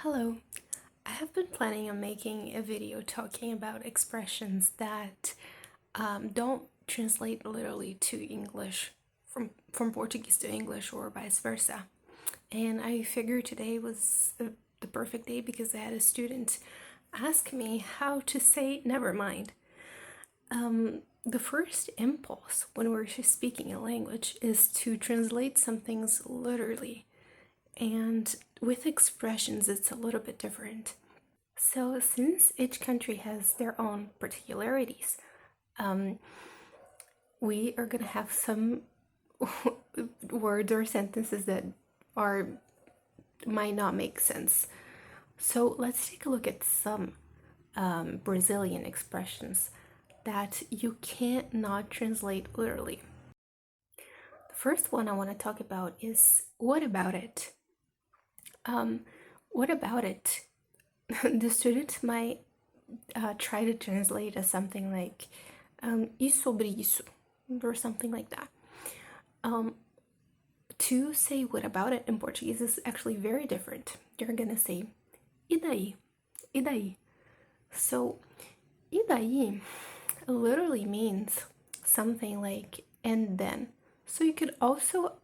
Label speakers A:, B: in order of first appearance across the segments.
A: Hello, I have been planning on making a video talking about expressions that don't translate literally to English from Portuguese to English or vice versa. And I figured today was the perfect day because I had a student ask me how to say never mind. The first impulse when we're speaking a language is to translate some things literally. And with expressions, it's a little bit different. So, since each country has their own particularities, we are gonna have some words or sentences that might not make sense. So let's take a look at some Brazilian expressions that you can't not translate literally. The first one I want to talk about is what about it? What about it? The student might try to translate as something like e sobre isso, or something like that. To say what about it in Portuguese is actually very different. You're gonna say e daí? E daí? So, e daí literally means something like and then. So you could also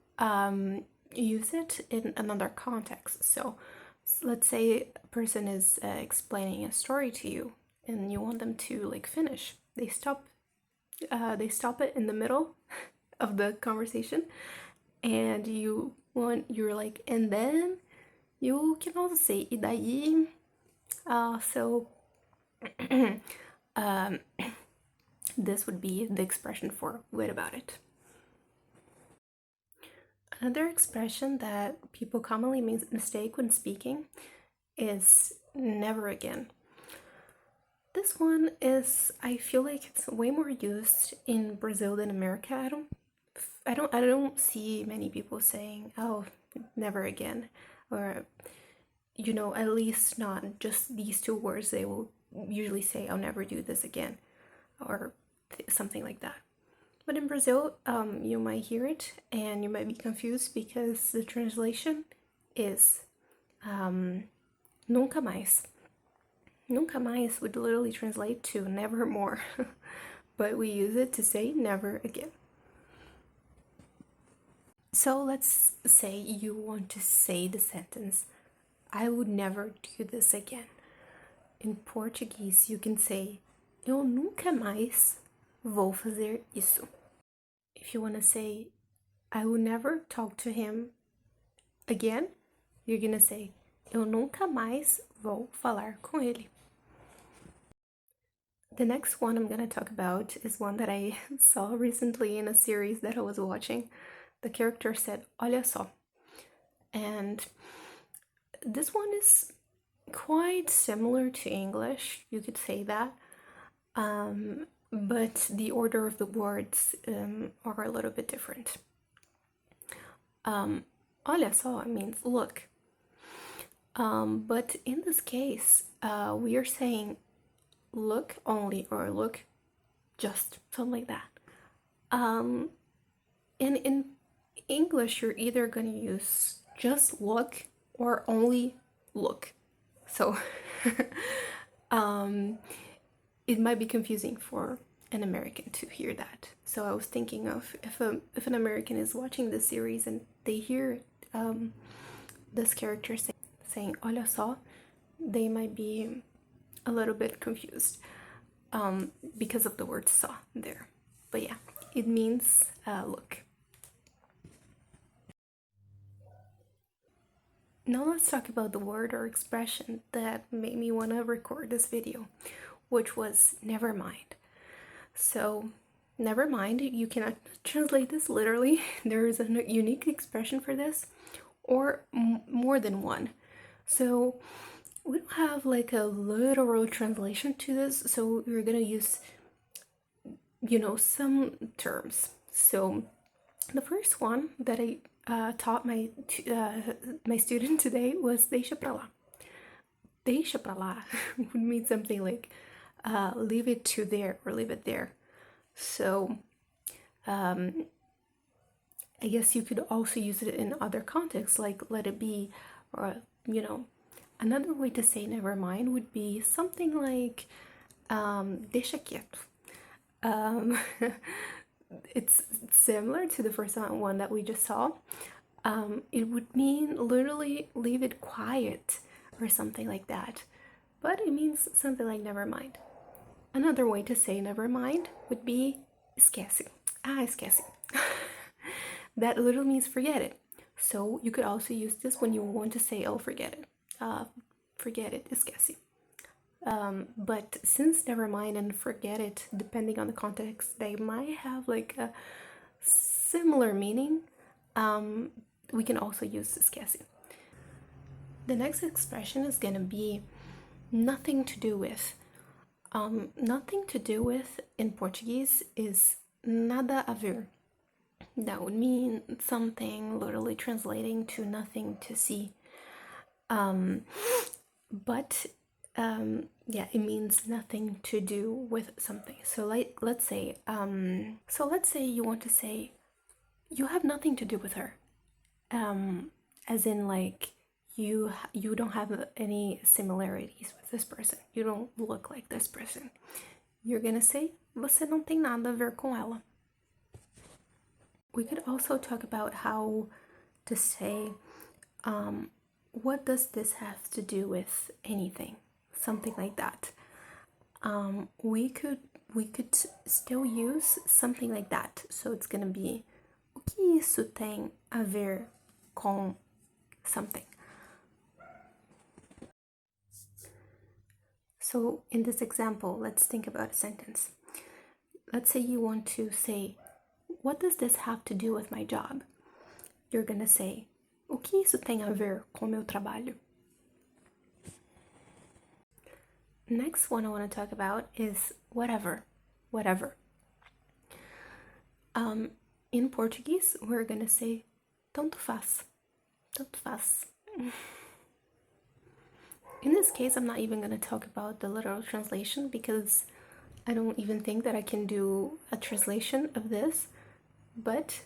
A: use it in another context. So let's say a person is explaining a story to you and you want them to like finish. They stop it in the middle of the conversation and you're like, and then you can also say e daí. This would be the expression for what about it. Another expression that people commonly mistake when speaking is never again. This one is, I feel like it's way more used in Brazil than America. I don't see many people saying, oh, never again, or at least not just these two words. They will usually say, I'll never do this again, or something like that. But in Brazil, you might hear it and you might be confused because the translation is nunca mais. Nunca mais would literally translate to never more, but we use it to say never again. So let's say you want to say the sentence, I would never do this again. In Portuguese, you can say, eu nunca mais vou fazer isso. If you want to say, I will never talk to him again, you're gonna say, eu nunca mais vou falar com ele. The next one I'm gonna talk about is one that I saw recently in a series that I was watching. The character said, olha só. And this one is quite similar to English, you could say that. But the order of the words are a little bit different. Olha só means look. But in this case, we are saying look only or look just, something like that. And in English, you're either going to use just look or only look. So it might be confusing for an American to hear that. So I was thinking of if an American is watching this series and they hear this character saying olha só, they might be a little bit confused because of the word saw there. But yeah, it means look. Now let's talk about the word or expression that made me want to record this video, which was never mind. So never mind, you cannot translate this literally. There is a unique expression for this, or more than one. So we don't have like a literal translation to this, so we're gonna use some terms. So the first one that I taught my student today was deixa pra lá. Deixa pra lá would mean something like leave it to there or leave it there. So I guess you could also use it in other contexts, like let it be, or Another way to say never mind would be something like deixa quieto. It's similar to the first one that we just saw. It would mean literally leave it quiet or something like that, but it means something like never mind. Another way to say never mind would be esquece. Esquece. That literally means forget it. So you could also use this when you want to say, oh, forget it. Forget it, esquece. But since never mind and forget it, depending on the context, they might have like a similar meaning. We can also use esquece. The next expression is gonna be nothing to do with. Nothing to do with in Portuguese is nada a ver. That would mean something literally translating to nothing to see. But yeah, it means nothing to do with something. So like, let's say you want to say you have nothing to do with her, as in like you don't have any similarities with this person. You don't look like this person. You're gonna say você não tem nada a ver com ela. We could also talk about how to say what does this have to do with anything, something like that. We could still use something like that. So it's gonna be o que isso tem a ver com something. So in this example, let's think about a sentence. Let's say you want to say, what does this have to do with my job? You're gonna say, o que isso tem a ver com meu trabalho? Next one I want to talk about is whatever. In Portuguese, we're gonna say tanto faz. In this case, I'm not even gonna talk about the literal translation because I don't even think that I can do a translation of this, but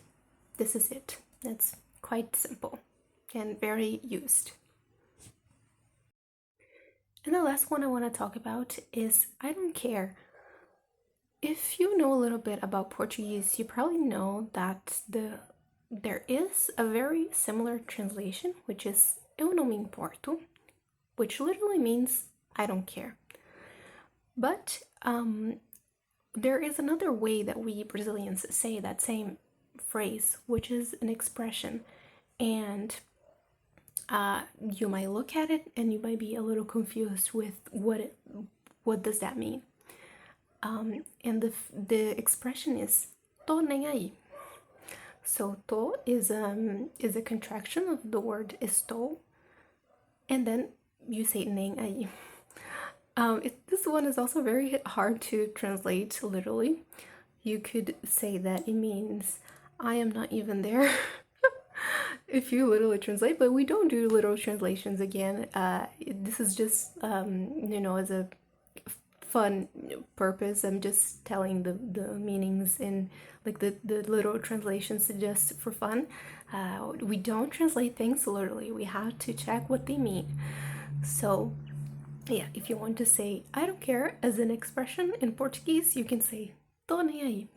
A: this is it. It's quite simple and very used. And the last one I want to talk about is I don't care. If you know a little bit about Portuguese, you probably know that there is a very similar translation, which is eu não me importo, which literally means I don't care. But there is another way that we Brazilians say that same phrase, which is an expression, and you might look at it and you might be a little confused with what does that mean. And the expression is tô nem aí. So tô is a contraction of the word estou, and then you say nem aí. This one is also very hard to translate literally. You could say that it means I am not even there if you literally translate, but we don't do literal translations again. This is just, as a fun purpose. I'm just telling the meanings in like the literal translations just for fun. We don't translate things literally. We have to check what they mean. So yeah, if you want to say I don't care as an expression in Portuguese, you can say tô nem aí.